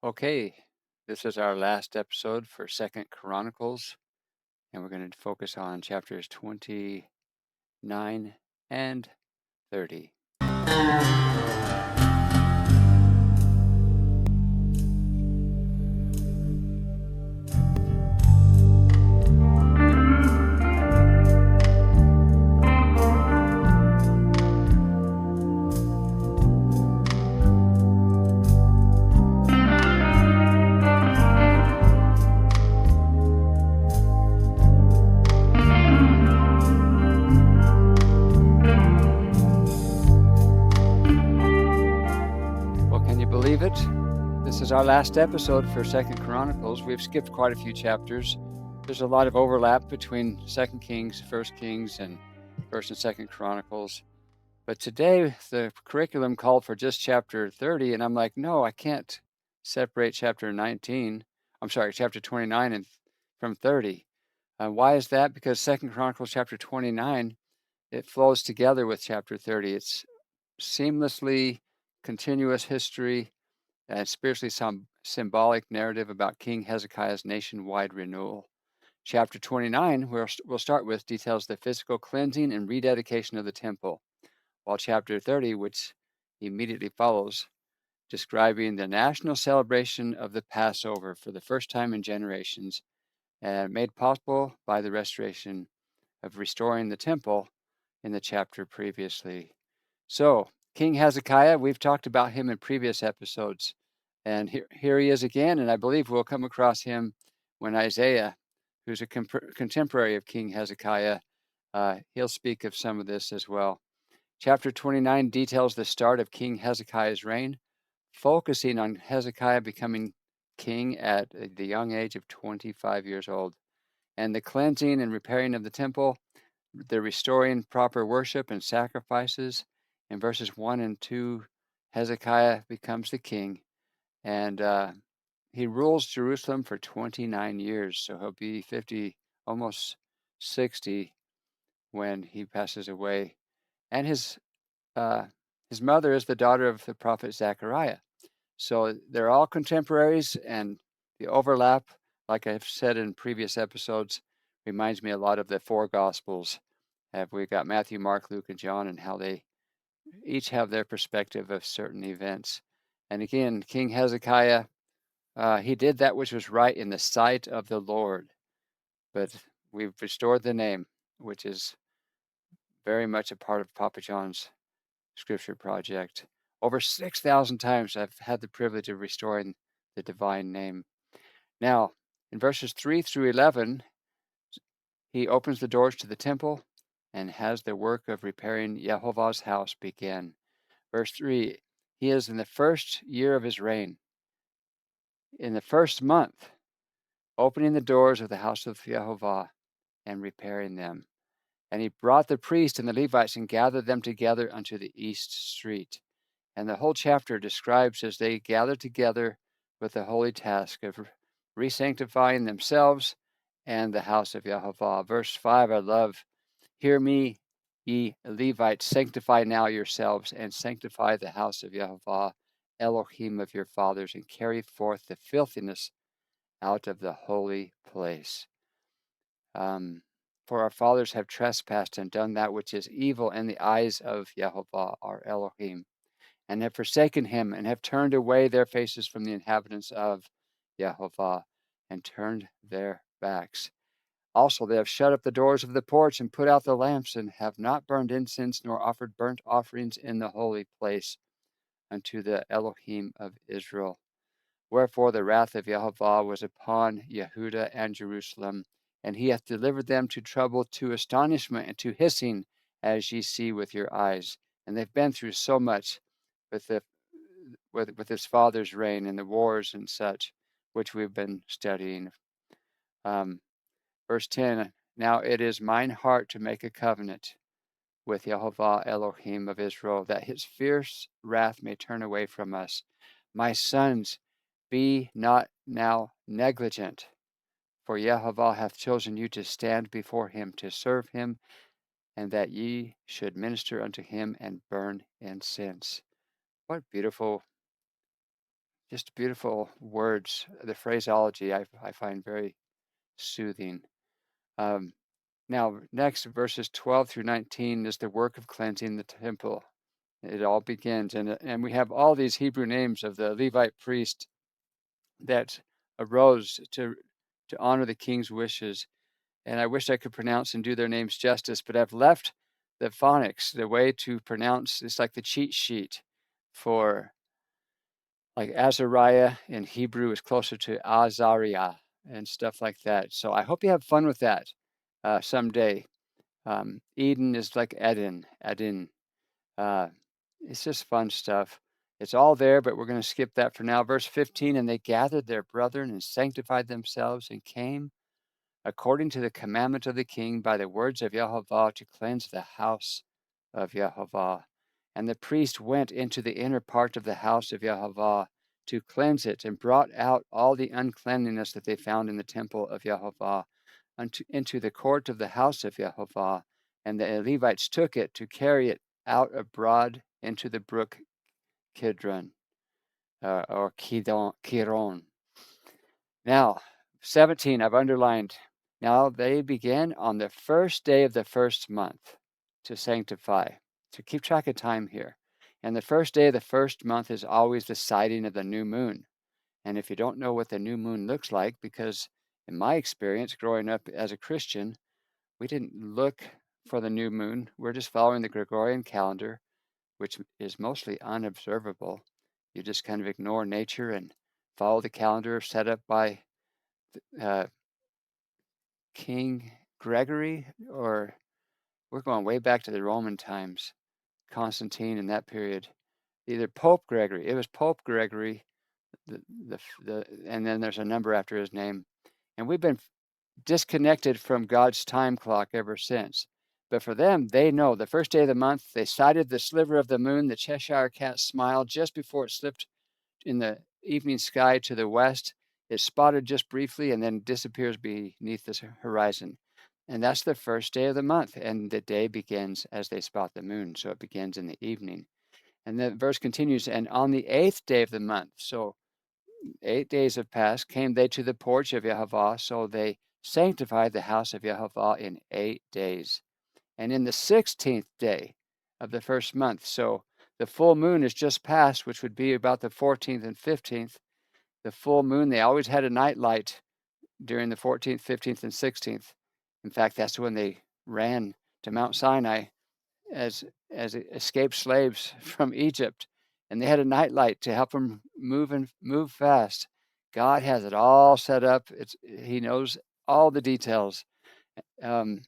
Okay, this is our last episode for Second Chronicles, and we're going to focus on chapters 29 and 30. Well, can you believe it? This is our last episode for Second Chronicles. We've skipped quite a few chapters. There's a lot of overlap between Second Kings, First Kings, and First and Second Chronicles. But today the curriculum called for just chapter 30, and I'm like, no, I can't separate chapter 29 and from 30. Why is that? Because Second Chronicles chapter 29, it flows together with chapter 30. It's seamlessly continuous history and spiritually symbolic narrative about King Hezekiah's nationwide renewal. Chapter 29, we'll start with, details the physical cleansing and rededication of the temple, while chapter 30, which immediately follows, describing the national celebration of the Passover for the first time in generations, and made possible by the restoration of restoring the temple in the chapter previously. So, King Hezekiah, we've talked about him in previous episodes, and here he is again, and I believe we'll come across him when Isaiah, who's a contemporary of King Hezekiah, he'll speak of some of this as well. Chapter 29 details the start of King Hezekiah's reign, focusing on Hezekiah becoming king at the young age of 25 years old, and the cleansing and repairing of the temple, the restoring proper worship and sacrifices. In verses 1 and 2, Hezekiah becomes the king, and he rules Jerusalem for 29 years. So he'll be 50, almost 60 when he passes away. And his mother is the daughter of the prophet Zechariah. So they're all contemporaries, and the overlap, like I've said in previous episodes, reminds me a lot of the four Gospels. We've got Matthew, Mark, Luke, and John, and how they each have their perspective of certain events. And again, King Hezekiah, he did that which was right in the sight of the Lord, but we've restored the name, which is very much a part of Papa John's Scripture project. Over 6,000 times I've had the privilege of restoring the divine name. Now, in verses 3 through 11, he opens the doors to the temple and has the work of repairing Jehovah's house begin. Verse 3, he is in the first year of his reign, in the first month, opening the doors of the house of Jehovah and repairing them. And he brought the priests and the Levites and gathered them together unto the east street. And the whole chapter describes as they gather together with the holy task of re-sanctifying themselves and the house of Jehovah. Verse 5, I love, hear me, ye Levites, sanctify now yourselves and sanctify the house of Jehovah, Elohim of your fathers, and carry forth the filthiness out of the holy place. For our fathers have trespassed and done that which is evil in the eyes of Jehovah, our Elohim, and have forsaken him, and have turned away their faces from the inhabitants of Jehovah, and turned their backs. Also they have shut up the doors of the porch, and put out the lamps, and have not burned incense, nor offered burnt offerings in the holy place unto the Elohim of Israel. Wherefore the wrath of Jehovah was upon Yehudah and Jerusalem, and he hath delivered them to trouble, to astonishment, and to hissing, as ye see with your eyes. And they've been through so much with his father's reign and the wars and such, which we've been studying. Verse 10, now it is mine heart to make a covenant with Jehovah Elohim of Israel, that his fierce wrath may turn away from us. My sons, be not now negligent, for Jehovah hath chosen you to stand before him, to serve him, and that ye should minister unto him and burn incense. What beautiful just beautiful words. The phraseology I find very soothing. Um, Now, next, verses 12 through 19 is the work of cleansing the temple. It all begins, and we have all these Hebrew names of the Levite priest that arose to honor the king's wishes. And I wish I could pronounce and do their names justice, but I've left the phonics, the way to pronounce. It's like the cheat sheet for, like, Azariah in Hebrew is closer to Azariah and stuff like that. So I hope you have fun with that someday. Eden is like Eden, Edin. Uh, it's just fun stuff. It's all there, but we're going to skip that for now. Verse 15, and they gathered their brethren and sanctified themselves and came according to the commandment of the king by the words of Jehovah to cleanse the house of Jehovah. And the priest went into the inner part of the house of Jehovah to cleanse it and brought out all the uncleanliness that they found in the temple of Jehovah into the court of the house of Jehovah, and the Levites took it to carry it out abroad into the brook Kidron, or Kiron. Now, 17, I've underlined. Now they began on the first day of the first month to sanctify. So keep track of time here. And the first day of the first month is always the sighting of the new moon. And if you don't know what the new moon looks like, because in my experience growing up as a Christian, we didn't look for the new moon. We're just following the Gregorian calendar, which is mostly unobservable. You just kind of ignore nature and follow the calendar set up by uh, King Gregory, or we're going way back to the Roman times, Constantine in that period. Either Pope Gregory, it was Pope Gregory, and then there's a number after his name. And we've been disconnected from God's time clock ever since. But for them, they know the first day of the month, they sighted the sliver of the moon, the Cheshire cat smiled just before it slipped in the evening sky to the west. It spotted just briefly and then disappears beneath the horizon. And that's the first day of the month. And the day begins as they spot the moon. So it begins in the evening. And the verse continues, and on the 8th day of the month, so 8 days have passed, came they to the porch of Jehovah, so they sanctified the house of Jehovah in 8 days. And in the 16th day of the first month, so the full moon is just passed, which would be about the 14th and 15th. The full moon, they always had a night light during the 14th, 15th, and 16th. In fact, that's when they ran to Mount Sinai as escaped slaves from Egypt, and they had a nightlight to help them move fast. God has it all set up. He knows all the details. Um,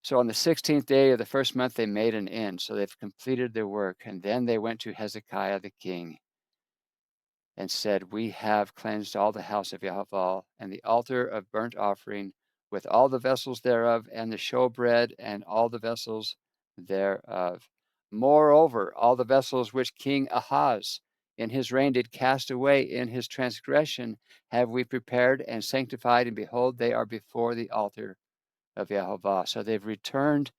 so on the 16th day of the first month, they made an end. So they've completed their work, and then they went to Hezekiah the king and said, we have cleansed all the house of Yahweh and the altar of burnt offering with all the vessels thereof, and the showbread and all the vessels thereof. Moreover, all the vessels which King Ahaz in his reign did cast away in his transgression have we prepared and sanctified, and behold, they are before the altar of Yahweh. So they've returned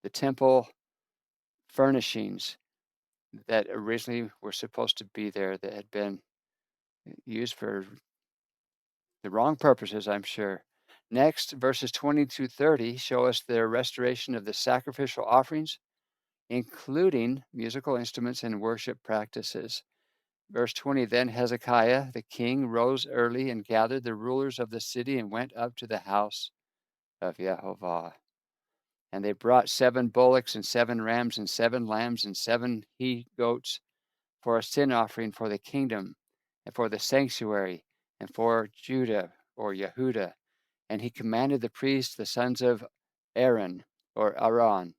the temple furnishings that originally were supposed to be there, that had been used for the wrong purposes, I'm sure. Next, verses 20 to 30 show us the restoration of the sacrificial offerings, including musical instruments and worship practices. Verse 20, then Hezekiah the king rose early and gathered the rulers of the city and went up to the house of Jehovah. And they brought 7 bullocks and 7 rams and 7 lambs and 7 he goats for a sin offering for the kingdom and for the sanctuary and for Judah or Yehudah. And he commanded the priests, the sons of Aaron or Aaron,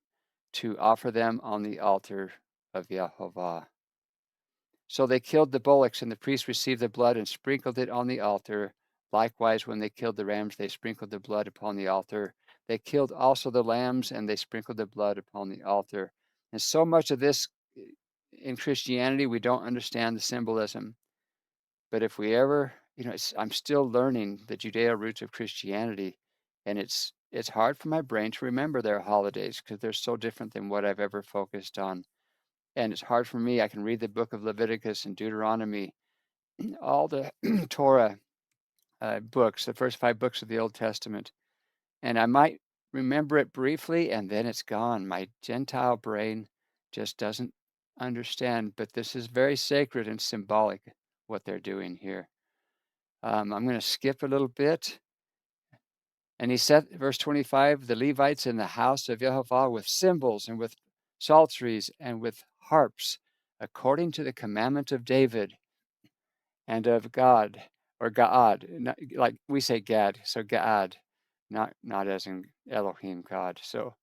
to offer them on the altar of Jehovah. So they killed the bullocks, and the priests received the blood and sprinkled it on the altar. Likewise, when they killed the rams, they sprinkled the blood upon the altar. They killed also the lambs, and they sprinkled the blood upon the altar. And so much of this in Christianity, we don't understand the symbolism. But if we ever, I'm still learning the Judeo roots of Christianity, and it's hard for my brain to remember their holidays because they're so different than what I've ever focused on. And it's hard for me. I can read the book of Leviticus and Deuteronomy, all the Torah books, the first 5 books of the Old Testament, and I might remember it briefly, and then it's gone. My Gentile brain just doesn't understand, but this is very sacred and symbolic, what they're doing here. I'm going to skip a little bit. And he set, verse 25, the Levites in the house of Jehovah with cymbals and with psalteries and with harps, according to the commandment of David and of God, or Gaad, like we say Gad, so Gaad, not as in Elohim, God. So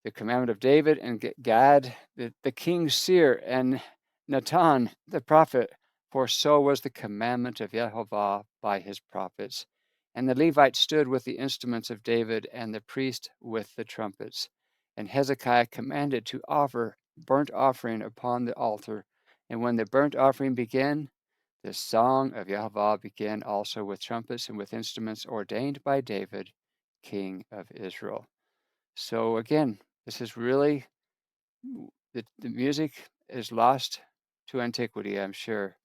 the commandment of David and Gad, the king's seer, and Nathan the prophet, for so was the commandment of Jehovah by his prophets. And the Levites stood with the instruments of David, and the priest with the trumpets. And Hezekiah commanded to offer burnt offering upon the altar. And when the burnt offering began, the song of Jehovah began also with trumpets and with instruments ordained by David, king of Israel. So again, this is really, the music is lost to antiquity, I'm sure,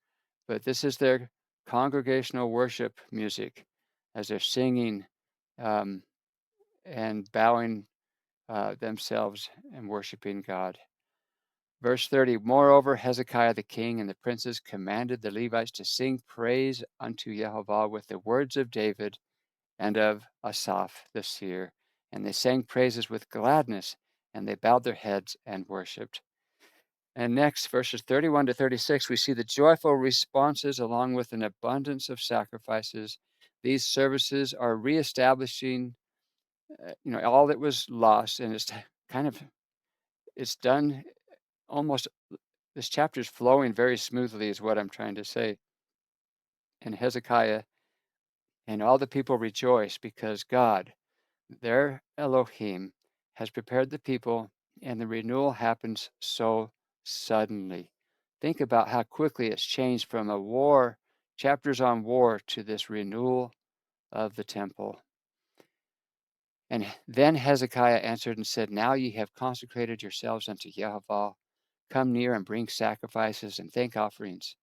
but this is their congregational worship music as they're singing um, and bowing themselves and worshiping God. Verse 30, moreover, Hezekiah the king and the princes commanded the Levites to sing praise unto Jehovah with the words of David and of Asaph the seer. And they sang praises with gladness, and they bowed their heads and worshipped. And next, verses 31 to 36, we see the joyful responses along with an abundance of sacrifices. These services are reestablishing, all that was lost, and it's done almost. This chapter is flowing very smoothly, is what I'm trying to say. And Hezekiah and all the people rejoice because God, their Elohim, has prepared the people, and the renewal happens so suddenly. Think about how quickly it's changed from a war, chapters on war, to this renewal of the temple. And then Hezekiah answered and said, now ye have consecrated yourselves unto Jehovah. Come near and bring sacrifices and thank offerings.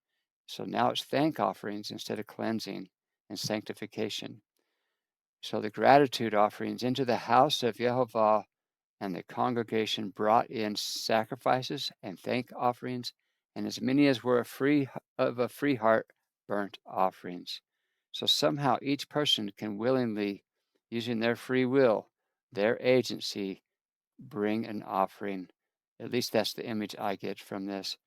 So now it's thank offerings instead of cleansing and sanctification. So the gratitude offerings into the house of Jehovah, and the congregation brought in sacrifices and thank offerings, and as many as were of a free heart burnt offerings. So somehow each person can willingly, using their free will, their agency, bring an offering. At least that's the image I get from this.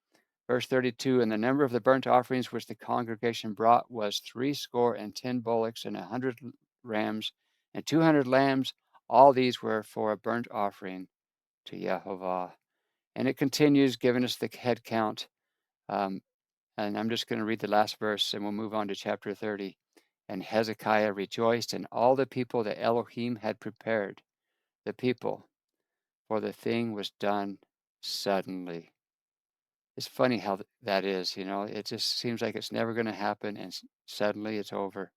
Verse 32, and the number of the burnt offerings which the congregation brought was 70 bullocks and 100 rams and 200 lambs. All these were for a burnt offering to Jehovah. And it continues, giving us the head count. And I'm just going to read the last verse and we'll move on to chapter 30. And Hezekiah rejoiced, and all the people that Elohim had prepared, the people, for the thing was done suddenly. It's funny how that is, it just seems like it's never going to happen, and suddenly it's over.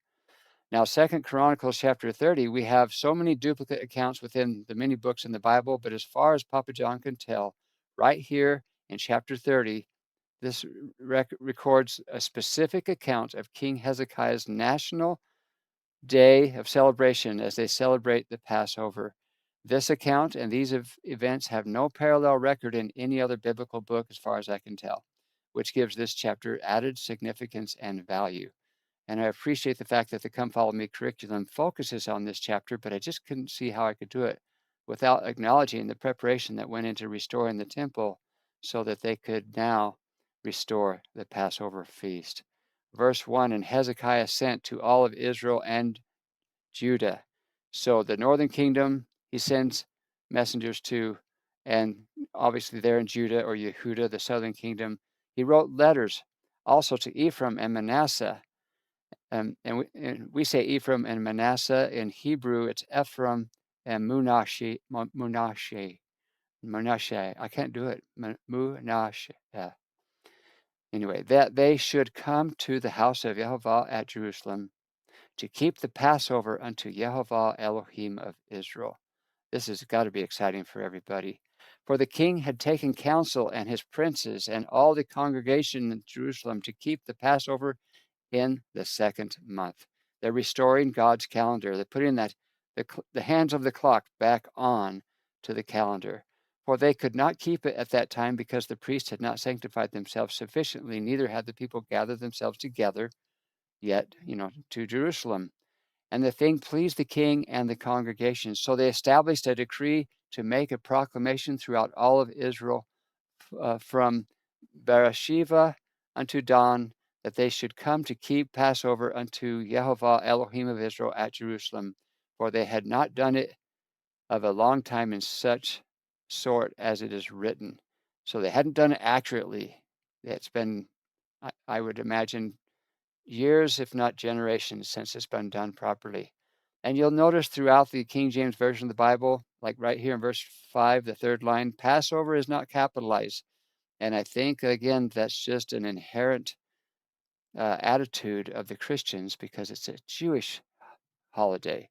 Now, 2 Chronicles chapter 30, we have so many duplicate accounts within the many books in the Bible, but as far as Papa John can tell, right here in chapter 30, this records a specific account of King Hezekiah's national day of celebration as they celebrate the Passover. This account and these events have no parallel record in any other biblical book as far as I can tell, which gives this chapter added significance and value. And I appreciate the fact that the Come Follow Me curriculum focuses on this chapter, but I just couldn't see how I could do it without acknowledging the preparation that went into restoring the temple so that they could now restore the Passover feast. Verse 1, and Hezekiah sent to all of Israel and Judah. So the northern kingdom, he sends messengers to, and obviously they're in Judah or Yehuda, the southern kingdom. He wrote letters also to Ephraim and Manasseh. And we say Ephraim and Manasseh. In Hebrew, it's Ephraim and Manasseh. Manasseh. I can't do it. Manasseh. Anyway, that they should come to the house of Jehovah at Jerusalem to keep the Passover unto Jehovah Elohim of Israel. This has got to be exciting for everybody. For the king had taken counsel and his princes and all the congregation in Jerusalem to keep the Passover in the second month. They're restoring God's calendar. They're putting the hands of the clock back on to the calendar. For they could not keep it at that time because the priests had not sanctified themselves sufficiently, neither had the people gathered themselves together yet, to Jerusalem. And the thing pleased the king and the congregation. So they established a decree to make a proclamation throughout all of Israel from Beersheba unto Dan, that they should come to keep Passover unto Jehovah Elohim of Israel at Jerusalem, for they had not done it of a long time in such sort as it is written. So they hadn't done it accurately. It's been, I would imagine, years, if not generations, since it's been done properly. And you'll notice throughout the King James Version of the Bible, like right here in verse 5, the third line, Passover is not capitalized. And I think, again, that's just an inherent attitude of the Christians because it's a Jewish holiday.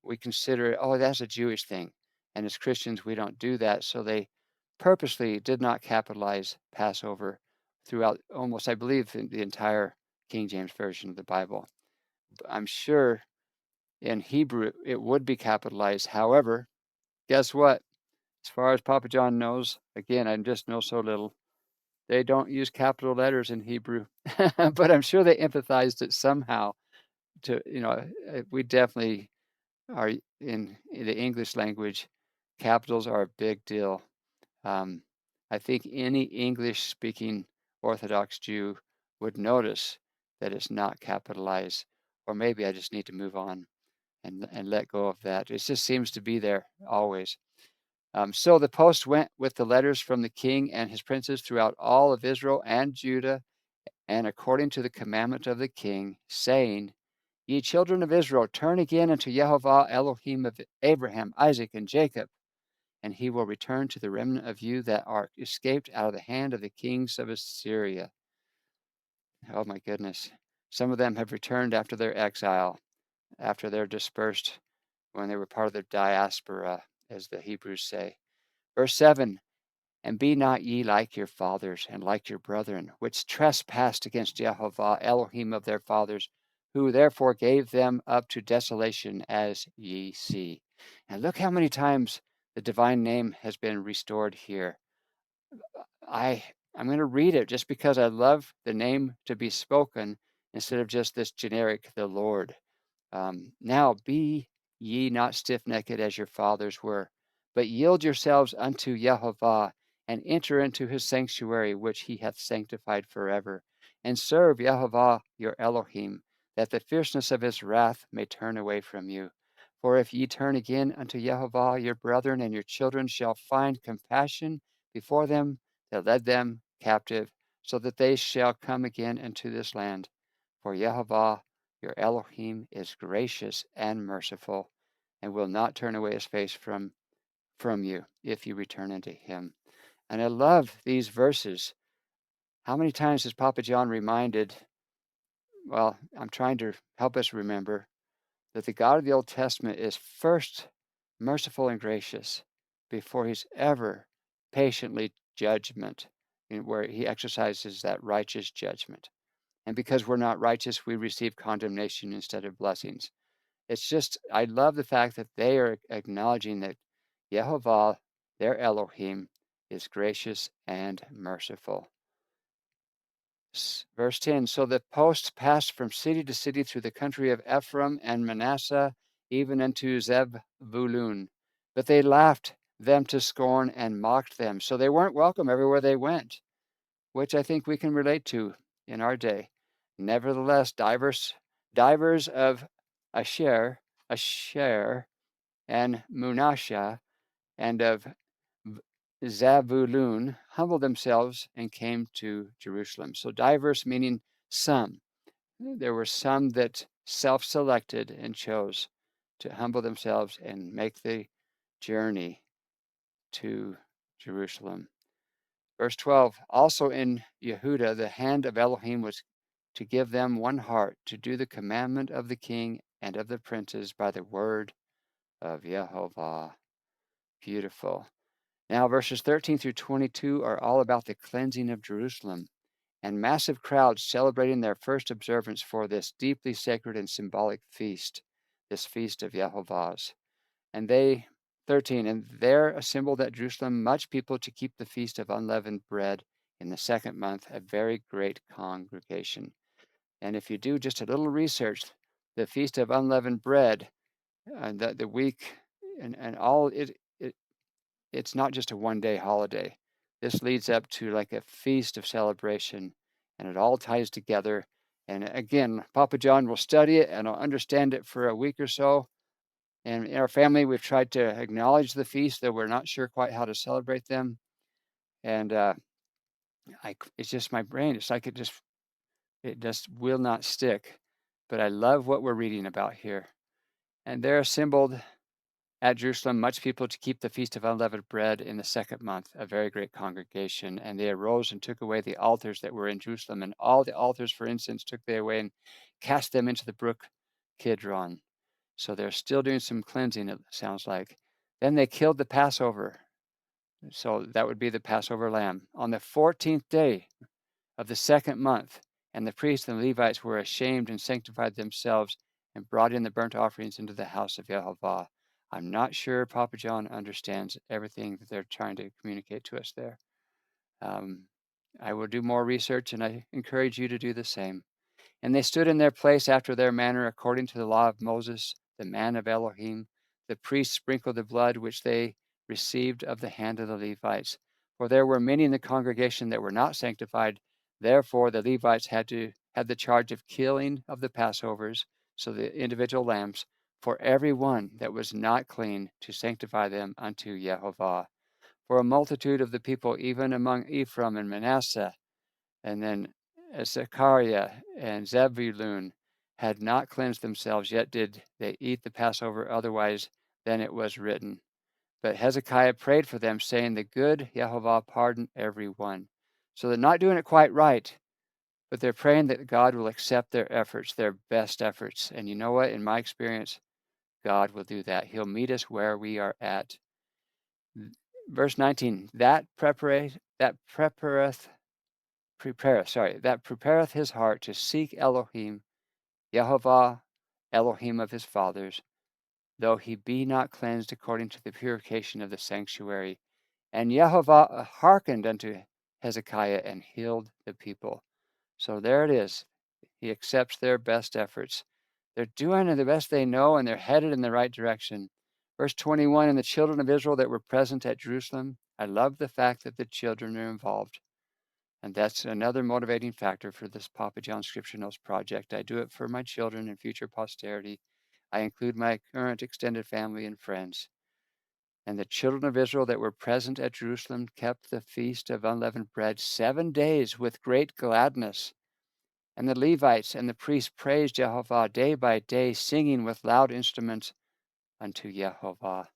We consider, oh, that's a Jewish thing. And as Christians, we don't do that. So they purposely did not capitalize Passover throughout almost, I believe, in the entire King James Version of the Bible. I'm sure in Hebrew it would be capitalized. However, guess what? As far as Papa John knows, again, I just know so little, they don't use capital letters in Hebrew, but I'm sure they empathized it somehow to, we definitely are in the English language, capitals are a big deal. I think any English speaking Orthodox Jew would notice that it's not capitalized, or maybe I just need to move on and let go of that. It just seems to be there always. So the post went with the letters from the king and his princes throughout all of Israel and Judah, and according to the commandment of the king, saying, Ye children of Israel, turn again unto Jehovah Elohim of Abraham, Isaac, and Jacob, and he will return to the remnant of you that are escaped out of the hand of the kings of Assyria. Oh my goodness. Some of them have returned after their exile, after they're dispersed, when they were part of the diaspora, as the Hebrews say. Verse 7, And be not ye like your fathers and like your brethren, which trespassed against Jehovah Elohim of their fathers, who therefore gave them up to desolation, as ye see. And look how many times the divine name has been restored here. I'm going to read it just because I love the name to be spoken instead of just this generic, the Lord. Now be ye not stiff-necked as your fathers were, but yield yourselves unto Jehovah, and enter into his sanctuary, which he hath sanctified forever, and serve Jehovah your Elohim, that the fierceness of his wrath may turn away from you. For if ye turn again unto Jehovah, your brethren and your children shall find compassion before them that led them captive, so that they shall come again into this land. For Jehovah your Elohim is gracious and merciful, and will not turn away his face from you if you return unto him. And I love these verses. How many times has Papa John reminded, well, I'm trying to help us remember, that the God of the Old Testament is first merciful and gracious before he's ever patiently judgment, where he exercises that righteous judgment. And because we're not righteous, we receive condemnation instead of blessings. It's just, I love the fact that they are acknowledging that Yehovah, their Elohim, is gracious and merciful. Verse 10, So the post passed from city to city through the country of Ephraim and Manasseh, even unto Zebulun. But they laughed them to scorn and mocked them. So they weren't welcome everywhere they went, which I think we can relate to in our day. Nevertheless, divers of Asher, and Munasha, and of Zabulun humbled themselves and came to Jerusalem. So diverse meaning some. There were some that self-selected and chose to humble themselves and make the journey to Jerusalem. Verse 12, also in Yehuda, the hand of Elohim was to give them one heart to do the commandment of the king and of the princes by the word of Jehovah. Beautiful. Now, verses 13 through 22 are all about the cleansing of Jerusalem. and massive crowds celebrating their first observance for this deeply sacred and symbolic feast, this feast of Yehovah's. And they, 13, and there assembled at Jerusalem much people to keep the feast of unleavened bread in the second month, a very great congregation. And if you do just a little research, the feast of unleavened bread, the week, and all it's not just a one-day holiday. This leads up to like a feast of celebration, and it all ties together. And again, Papa John will study it and I'll understand it for a week or so. And in our family, we've tried to acknowledge the feast, though we're not sure quite how to celebrate them. And it's just my brain. It's like it just will not stick. But I love what we're reading about here. And they're assembled at Jerusalem much people to keep the feast of unleavened bread in the second month, a very great congregation. And they arose and took away the altars that were in Jerusalem, and all the altars for incense took they away and cast them into the brook Kidron. So they're still doing some cleansing, it sounds like. Then they killed the Passover. So that would be the Passover lamb on the 14th day of the second month. And the priests and Levites were ashamed and sanctified themselves and brought in the burnt offerings into the house of Yehovah. I'm not sure Papa John understands everything that they're trying to communicate to us there. I will do more research, and I encourage you to do the same. And they stood in their place after their manner, according to the law of Moses, the man of Elohim. The priests sprinkled the blood which they received of the hand of the Levites. For there were many in the congregation that were not sanctified. Therefore, the Levites had the charge of killing of the Passovers, so the individual lambs, for every one that was not clean, to sanctify them unto Yehovah. For a multitude of the people, even among Ephraim and Manasseh, and then Zechariah and Zebulun had not cleansed themselves, yet did they eat the Passover otherwise than it was written. But Hezekiah prayed for them, saying, the good Yehovah pardon every one. So they're not doing it quite right, but they're praying that God will accept their efforts, their best efforts. And you know what? In my experience, God will do that. He'll meet us where we are at. Verse 19, that prepareth his heart to seek Elohim, Yehovah, Elohim of his fathers, though he be not cleansed according to the purification of the sanctuary. And Yehovah hearkened unto Hezekiah and healed the people. So there it is. He accepts their best efforts. They're doing the best they know, and they're headed in the right direction. Verse 21, and the children of Israel that were present at Jerusalem, I love the fact that the children are involved. And that's another motivating factor for this Papa John Scripture Notes project. I do it for my children and future posterity. I include my current extended family and friends. And the children of Israel that were present at Jerusalem kept the feast of unleavened bread 7 days with great gladness. And the Levites and the priests praised Jehovah day by day, singing with loud instruments unto Jehovah.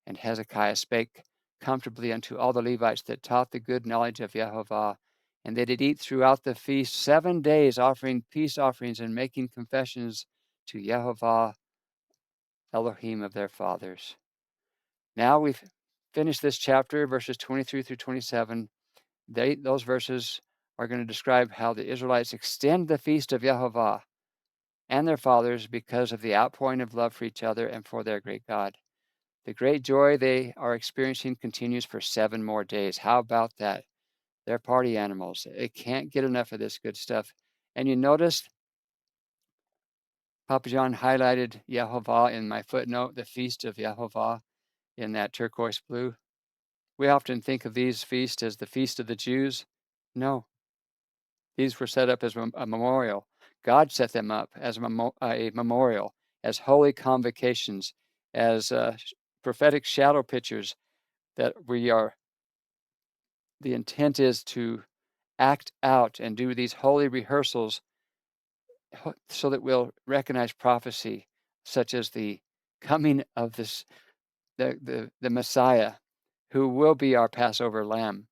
And Hezekiah spake comfortably unto all the Levites that taught the good knowledge of Jehovah. And they did eat throughout the feast 7 days, offering peace offerings and making confessions to Jehovah, Elohim of their fathers. Now we've finished this chapter, verses 23 through 27. Those verses are going to describe how the Israelites extend the feast of Jehovah and their fathers because of the outpouring of love for each other and for their great God. The great joy they are experiencing continues for 7 more days. How about that? They're party animals. They can't get enough of this good stuff. And you notice Papa John highlighted Yehovah in my footnote, the feast of Yehovah in that turquoise blue. We often think of these feasts as the feast of the Jews. No, these were set up as a memorial. God set them up as a memorial, as holy convocations, as prophetic shadow pictures that the intent is to act out and do these holy rehearsals so that we'll recognize prophecy, such as the coming of the Messiah, who will be our Passover lamb.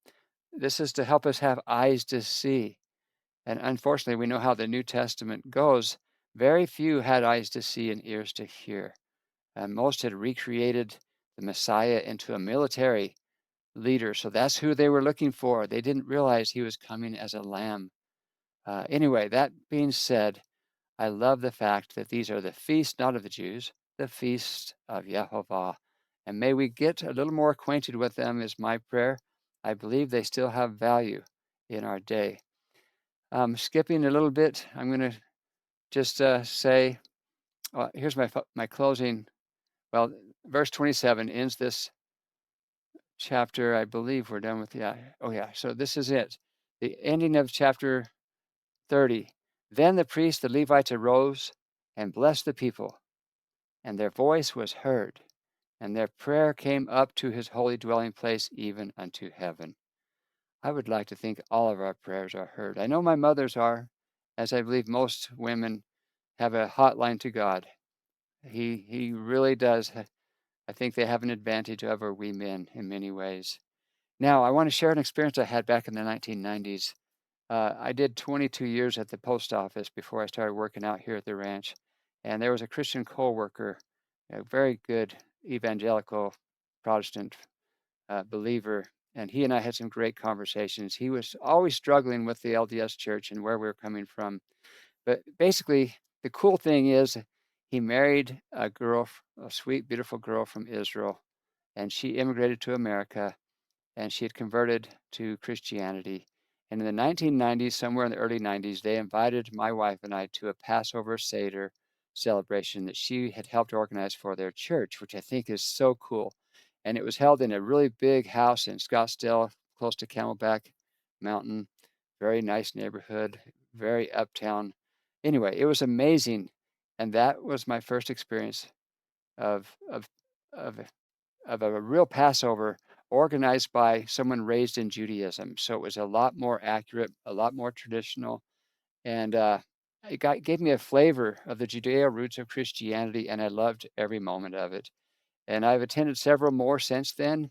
This is to help us have eyes to see. And unfortunately, we know how the New Testament goes. Very few had eyes to see and ears to hear. And most had recreated the Messiah into a military leader. So that's who they were looking for. They didn't realize he was coming as a lamb. Anyway, that being said, I love the fact that these are the feasts not of the Jews, the feasts of Yehovah. And may we get a little more acquainted with them, is my prayer. I believe they still have value in our day. Skipping a little bit, I'm going to just say, here's my closing. Well, verse 27 ends this chapter. I believe we're done with, yeah. Oh, yeah. So this is it. The ending of chapter 30. Then the priests, the Levites, arose and blessed the people, and their voice was heard, and their prayer came up to his holy dwelling place, even unto heaven. I would like to think all of our prayers are heard. I know my mother's are, as I believe most women have a hotline to God. He really does. I think they have an advantage over we men in many ways. Now, I want to share an experience I had back in the 1990s. I did 22 years at the post office before I started working out here at the ranch. And there was a Christian co-worker, a very good evangelical Protestant believer. And he and I had some great conversations. He was always struggling with the LDS church and where we were coming from. But basically, the cool thing is he married a girl, a sweet, beautiful girl from Israel, and she immigrated to America, and she had converted to Christianity. And in the 1990s, somewhere in the early 90s, they invited my wife and I to a Passover Seder celebration that she had helped organize for their church, which I think is so cool. And it was held in a really big house in Scottsdale, close to Camelback Mountain. Very nice neighborhood, very uptown. Anyway, it was amazing. And that was my first experience of, of, of of a real Passover organized by someone raised in Judaism. So it was a lot more accurate, a lot more traditional, and gave me a flavor of the Judeo roots of Christianity, and I loved every moment of it. And I've attended several more since then,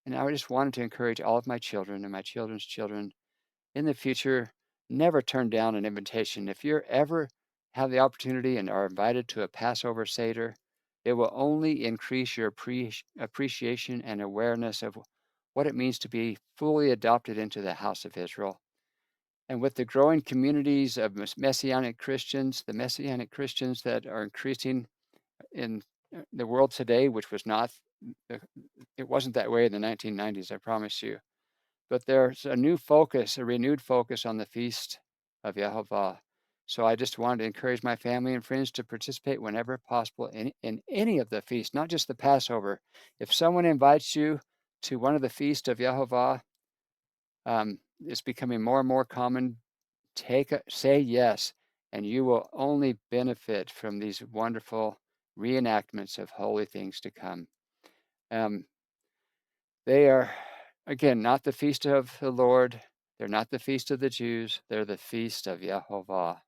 and I just wanted to encourage all of my children and my children's children in the future, never turn down an invitation. If you're ever have the opportunity and are invited to a Passover Seder, it will only increase your appreciation and awareness of what it means to be fully adopted into the house of Israel. And with the growing communities of Messianic Christians, the Messianic Christians that are increasing in the world today, which was not, it wasn't that way in the 1990s, I promise you. But there's a new focus, a renewed focus on the feast of Yehovah. So I just wanted to encourage my family and friends to participate whenever possible in any of the feasts, not just the Passover. If someone invites you to one of the feasts of Yehovah, it's becoming more and more common. Say yes, and you will only benefit from these wonderful reenactments of holy things to come. Um, They are, again, not the feast of the Lord. They're not the feast of the Jews. They're the feast of Yehovah.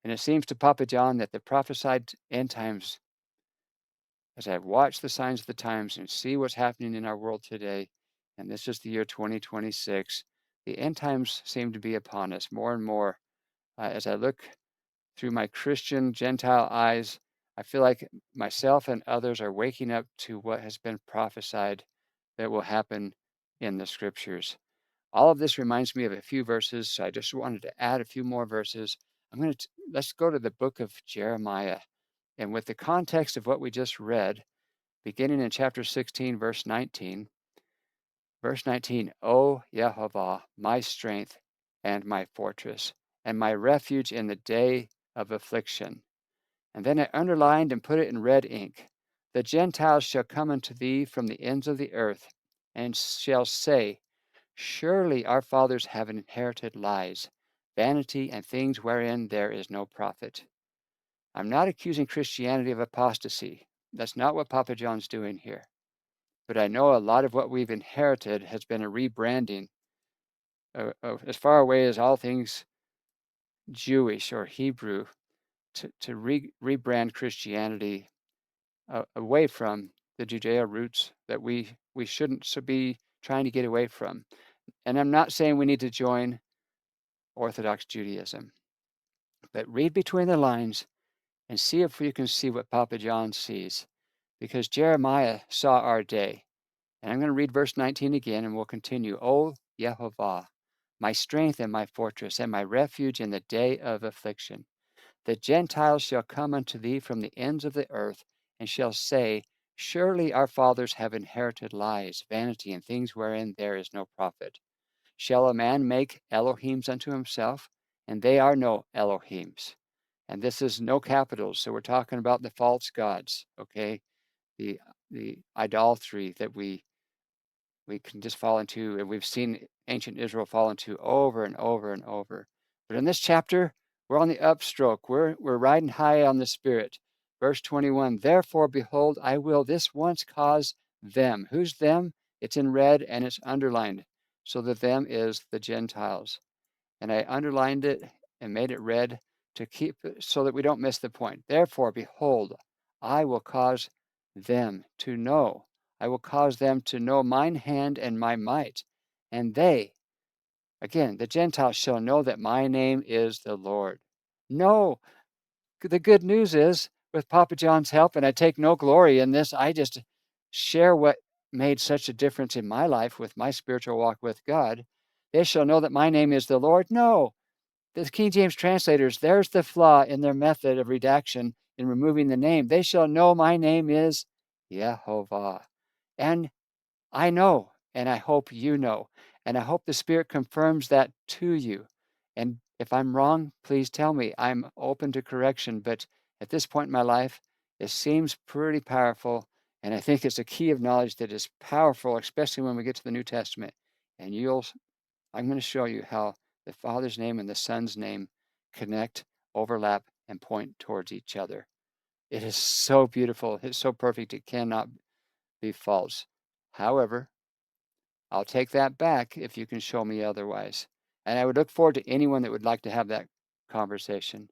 And it seems to Papa John that the prophesied end times, as I've watched the signs of the times and see what's happening in our world today, and this is the year 2026, the end times seem to be upon us more and more. As I look through my Christian Gentile eyes, I feel like myself and others are waking up to what has been prophesied that will happen in the scriptures. All of this reminds me of a few verses, so I just wanted to add a few more verses. Let's go to the book of Jeremiah. And with the context of what we just read, beginning in chapter 16, verse 19, O Yehovah, my strength and my fortress, and my refuge in the day of affliction. And then I underlined and put it in red ink. The Gentiles shall come unto thee from the ends of the earth, and shall say, Surely our fathers have inherited lies, vanity, and things wherein there is no profit. I'm not accusing Christianity of apostasy. That's not what Papa John's doing here. But I know a lot of what we've inherited has been a rebranding of as far away as all things Jewish or Hebrew to rebrand Christianity away from the Judeo roots that we shouldn't be trying to get away from. And I'm not saying we need to join Orthodox Judaism, but read between the lines and see if you can see what Papa John sees, because Jeremiah saw our day. And I'm going to read verse 19 again, and we'll continue. O Yehovah, my strength and my fortress, and my refuge in the day of affliction. The Gentiles shall come unto thee from the ends of the earth, and shall say, Surely our fathers have inherited lies, vanity, and things wherein there is no profit. Shall a man make Elohims unto himself? And they are no Elohims. And this is no capitals, so we're talking about the false gods, okay? The idolatry that we can just fall into, and we've seen ancient Israel fall into over and over and over. But in this chapter, we're on the upstroke. We're riding high on the Spirit. Verse 21, Therefore, behold, I will this once cause them. Who's them? It's in red and it's underlined. So the them is the Gentiles. And I underlined it and made it red to keep it so that we don't miss the point. Therefore, behold, I will cause them to know. I will cause them to know mine hand and my might. And they, again, the Gentiles shall know that my name is the Lord. No, the good news is, with Papa John's help, and I take no glory in this, I just share what made such a difference in my life with my spiritual walk with God. They shall know that my name is the Lord. No, the King James translators, there's the flaw in their method of redaction in removing the name. They shall know my name is Yehovah. And I know, and I hope you know, and I hope the Spirit confirms that to you. And if I'm wrong, please tell me. I'm open to correction, but at this point in my life, it seems pretty powerful, and I think it's a key of knowledge that is powerful, especially when we get to the New Testament. And I'm going to show you how the Father's name and the Son's name connect, overlap, and point towards each other. It is so beautiful. It's so perfect. It cannot be false. However, I'll take that back if you can show me otherwise. And I would look forward to anyone that would like to have that conversation.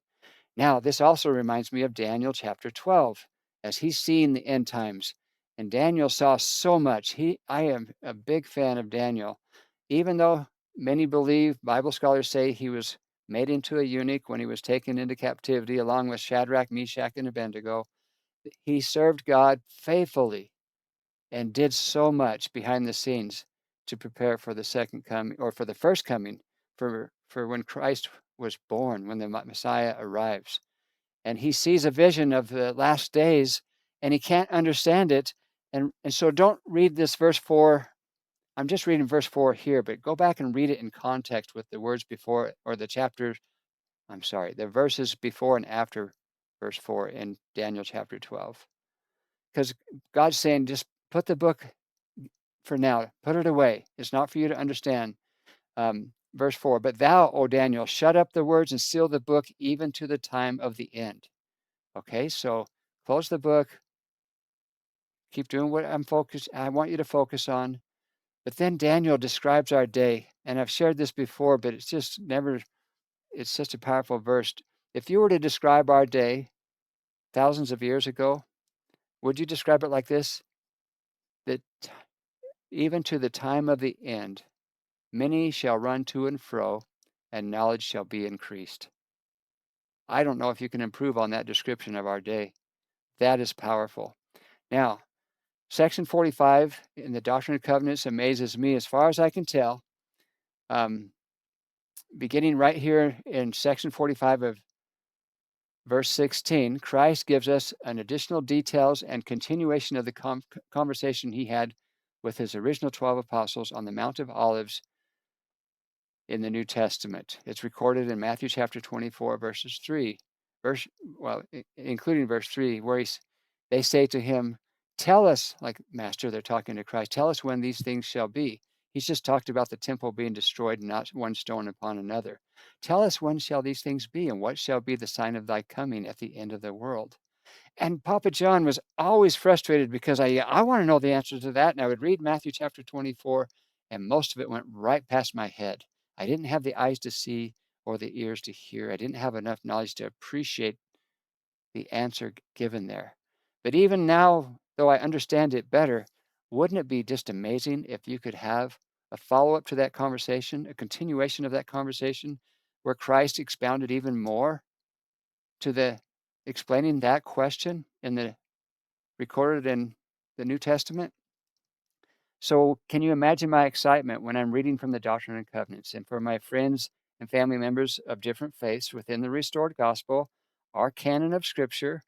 Now, this also reminds me of Daniel chapter 12, as he's seeing the end times. And Daniel saw so much. I am a big fan of Daniel. Even though many believe, Bible scholars say he was made into a eunuch when he was taken into captivity, along with Shadrach, Meshach, and Abednego, he served God faithfully and did so much behind the scenes to prepare for the second coming, or for the first coming, for when Christ was born, when the Messiah arrives. And he sees a vision of the last days and he can't understand it. And so don't read this verse 4. I'm just reading verse 4 here, but go back and read it in context with the words before, or the verses before and after verse 4 in Daniel chapter 12. Because God's saying, just put the book for now, put it away. It's not for you to understand. Verse 4, But thou, O Daniel, shut up the words and seal the book even to the time of the end. Okay, so close the book. Keep doing what I want you to focus on. But then Daniel describes our day. And I've shared this before, but it's just a powerful verse. If you were to describe our day thousands of years ago, would you describe it like this? That even to the time of the end, many shall run to and fro, and knowledge shall be increased. I don't know if you can improve on that description of our day. That is powerful. Now, Section 45 in the Doctrine and Covenants amazes me as far as I can tell. Beginning right here in Section 45 of verse 16, Christ gives us an additional details and continuation of the conversation he had with his original 12 apostles on the Mount of Olives in the New Testament. It's recorded in Matthew chapter 24, verses 3, including verse 3, where they say to him, Tell us, like Master, they're talking to Christ, tell us when these things shall be. He's just talked about the temple being destroyed, not one stone upon another. Tell us when shall these things be, and what shall be the sign of thy coming at the end of the world? And Papa John was always frustrated because I want to know the answer to that. And I would read Matthew chapter 24, and most of it went right past my head. I didn't have the eyes to see or the ears to hear. I didn't have enough knowledge to appreciate the answer given there. But even now, though I understand it better, wouldn't it be just amazing if you could have a follow-up to that conversation, a continuation of that conversation, where Christ expounded even more to the explaining that question in the recorded in the New Testament? So can you imagine my excitement when I'm reading from the Doctrine and Covenants? And for my friends and family members of different faiths within the restored gospel, our canon of Scripture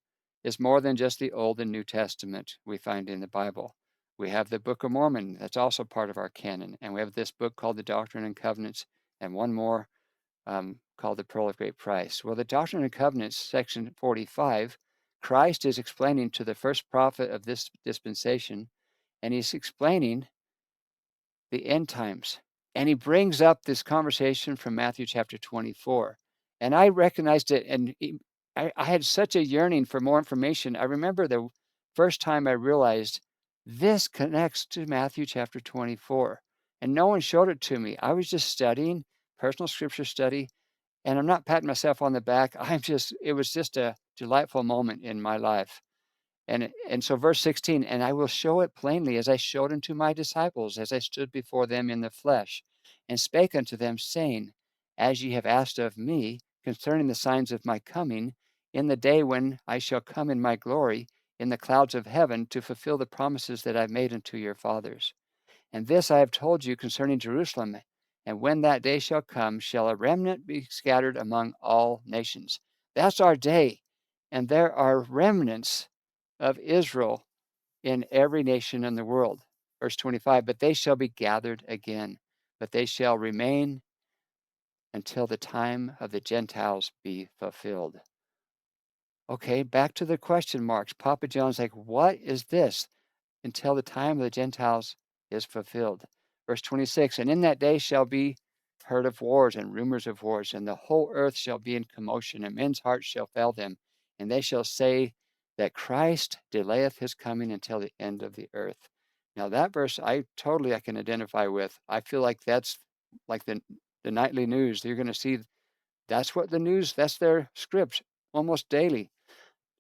is more than just the Old and New Testament we find in the Bible. We have the Book of Mormon, that's also part of our canon. And we have this book called the Doctrine and Covenants, and one more called the Pearl of Great Price. Well, the Doctrine and Covenants, section 45, Christ is explaining to the first prophet of this dispensation, and he's explaining the end times. And he brings up this conversation from Matthew chapter 24. And I recognized it, and I had such a yearning for more information. I remember the first time I realized this connects to Matthew chapter 24. And no one showed it to me. I was just studying, personal scripture study, and I'm not patting myself on the back. It was just a delightful moment in my life. And so verse 16, and I will show it plainly as I showed unto my disciples, as I stood before them in the flesh, and spake unto them, saying, as ye have asked of me concerning the signs of my coming, in the day when I shall come in my glory in the clouds of heaven to fulfill the promises that I made unto your fathers. And this I have told you concerning Jerusalem. And when that day shall come, shall a remnant be scattered among all nations. That's our day. And there are remnants of Israel in every nation in the world. Verse 25, but they shall be gathered again, but they shall remain until the time of the Gentiles be fulfilled. Okay, back to the question marks. Papa John's like, what is this? Until the time of the Gentiles is fulfilled. Verse 26, and in that day shall be heard of wars and rumors of wars, and the whole earth shall be in commotion, and men's hearts shall fail them, and they shall say that Christ delayeth his coming until the end of the earth. Now that verse I can identify with. I feel like that's like the nightly news. You're going to see that's what the news, that's their script almost daily.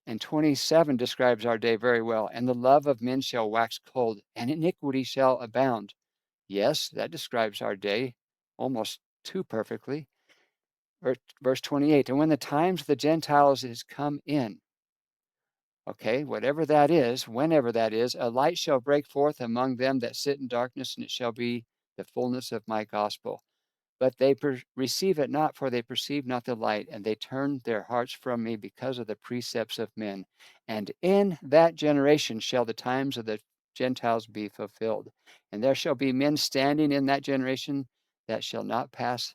And 27 describes our day very well. And the love of men shall wax cold, and iniquity shall abound. Yes, that describes our day almost too perfectly. Verse 28, and when the times of the Gentiles is come in, okay, whatever that is, whenever that is, a light shall break forth among them that sit in darkness, and it shall be the fullness of my gospel. But they receive it not, for they perceive not the light, and they turn their hearts from me because of the precepts of men. And in that generation shall the times of the Gentiles be fulfilled. And there shall be men standing in that generation that shall not pass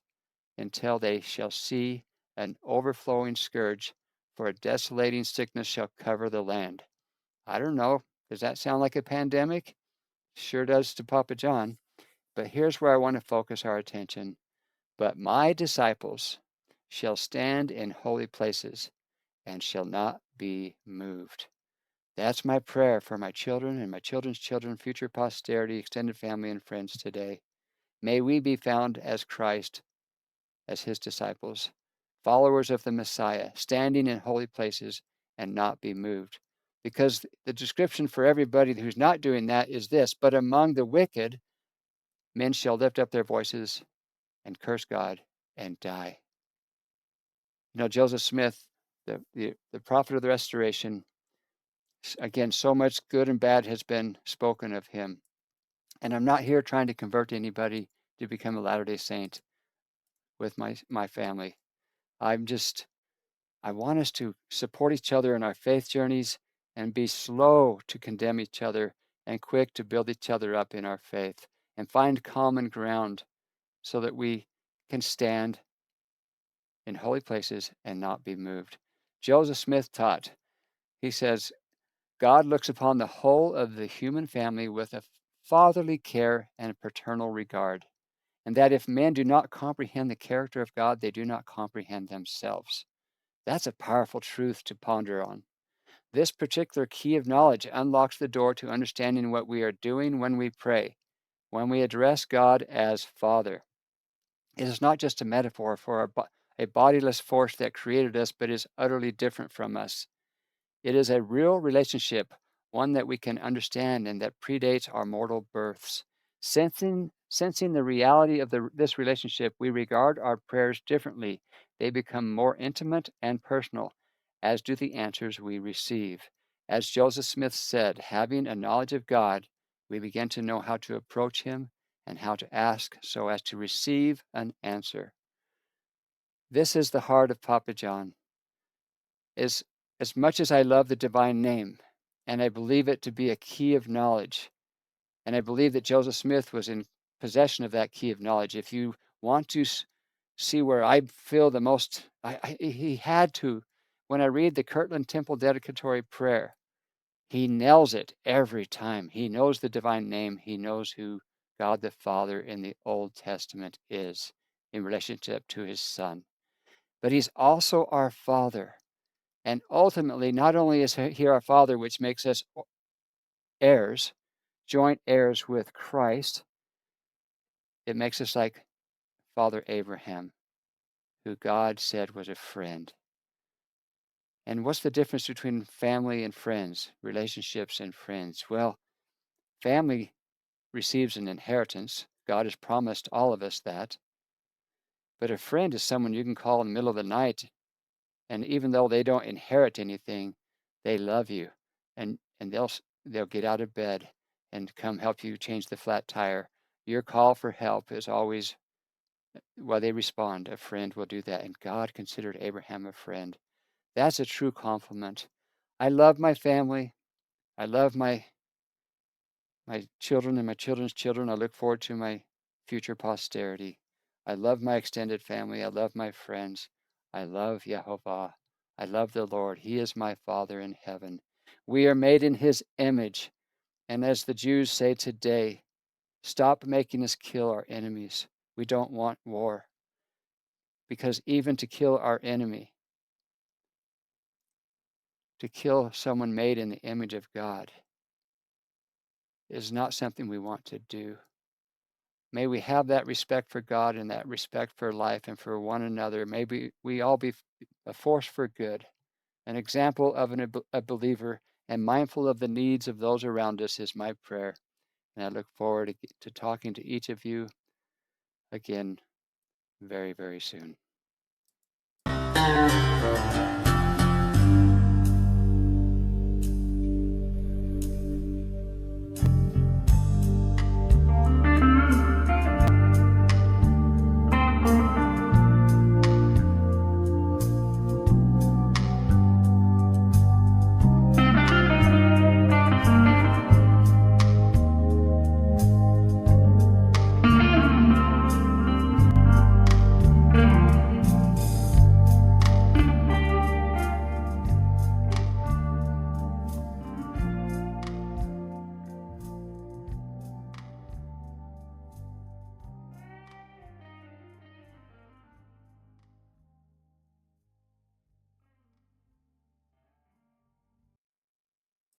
until they shall see an overflowing scourge, for a desolating sickness shall cover the land. I don't know. Does that sound like a pandemic? Sure does to Papa John. But here's where I want to focus our attention. But my disciples shall stand in holy places and shall not be moved. That's my prayer for my children and my children's children, future posterity, extended family, and friends today. May we be found as Christ, as his disciples, followers of the Messiah, standing in holy places and not be moved. Because the description for everybody who's not doing that is this, but among the wicked, men shall lift up their voices and curse God and die. Joseph Smith, the prophet of the Restoration, again, so much good and bad has been spoken of him. And I'm not here trying to convert anybody to become a Latter-day Saint with my family. I want us to support each other in our faith journeys and be slow to condemn each other and quick to build each other up in our faith and find common ground so that we can stand in holy places and not be moved. Joseph Smith taught, he says, God looks upon the whole of the human family with a fatherly care and paternal regard, and that if men do not comprehend the character of God, they do not comprehend themselves. That's a powerful truth to ponder on. This particular key of knowledge unlocks the door to understanding what we are doing when we pray, when we address God as Father. It is not just a metaphor for a bodiless force that created us but is utterly different from us. It is a real relationship, one that we can understand and that predates our mortal births. Sensing the reality of this relationship, we regard our prayers differently. They become more intimate and personal, as do the answers we receive. As Joseph Smith said, having a knowledge of God We begin to know how to approach him and how to ask so as to receive an answer. This is the heart of Papa John. Is as much as I love the divine name, and I believe it to be a key of knowledge, and I believe that Joseph Smith was in possession of that key of knowledge. If you want to see where I feel the most, he had to. When I read the Kirtland Temple dedicatory prayer, he nails it every time. He knows the divine name. He knows who God the Father in the Old Testament is in relationship to his Son. But he's also our Father. And ultimately, not only is he our Father, which makes us heirs, joint heirs with Christ, it makes us like Father Abraham, who God said was a friend. And what's the difference between family and friends, relationships and friends? Well, family receives an inheritance. God has promised all of us that. But a friend is someone you can call in the middle of the night, and even though they don't inherit anything, they love you, and they'll get out of bed and come help you change the flat tire. Your call for help is always, well, they respond. A friend will do that, and God considered Abraham a friend. That's a true compliment. I love my family. I love my children and my children's children. I look forward to my future posterity. I love my extended family. I love my friends. I love Yehovah. I love the Lord. He is my Father in heaven. We are made in his image. And as the Jews say today, stop making us kill our enemies. We don't want war. Because even to kill our enemy, to kill someone made in the image of God, is not something we want to do. May we have that respect for God and that respect for life and for one another. May we all be a force for good, an example of a believer, and mindful of the needs of those around us is my prayer. And I look forward to talking to each of you again very, very soon.